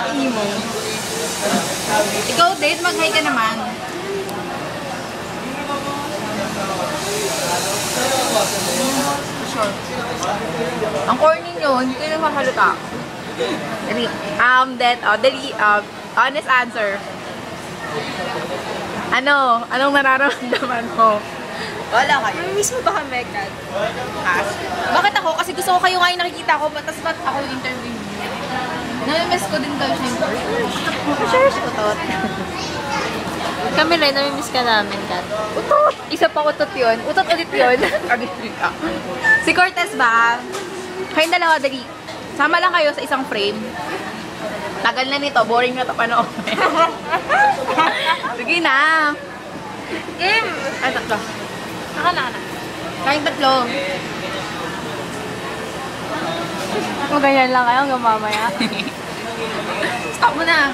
Ang emo. Ikaw, date, mag-hi ka naman. Sure. Ang corny nyo, hindi kayo nakahalata. Dali. Honest answer. Anong nararamdaman mo? Wala kayo. Namimiss mo ba kami, Kat? Bakit ako? Kasi gusto ko kayo nga yung nakikita ko, ba't ako yung interview niyo? Namimiss ko din kayo, syempre. Sure, utot. Kami rin, namimiss ka namin, Kat. Utot! Isa pa utot yun. Utot ulit yun. Si Cortez ba? Kayong dalawa, dali. Sama lang kayo sa isang frame. Tagal na nito. Boring na ito panoorin. Sige na. Game! Ay, tatlo. Naka. Kayong tatlo. Kung ganyan lang kayo hanggang mamaya. Stop mo na.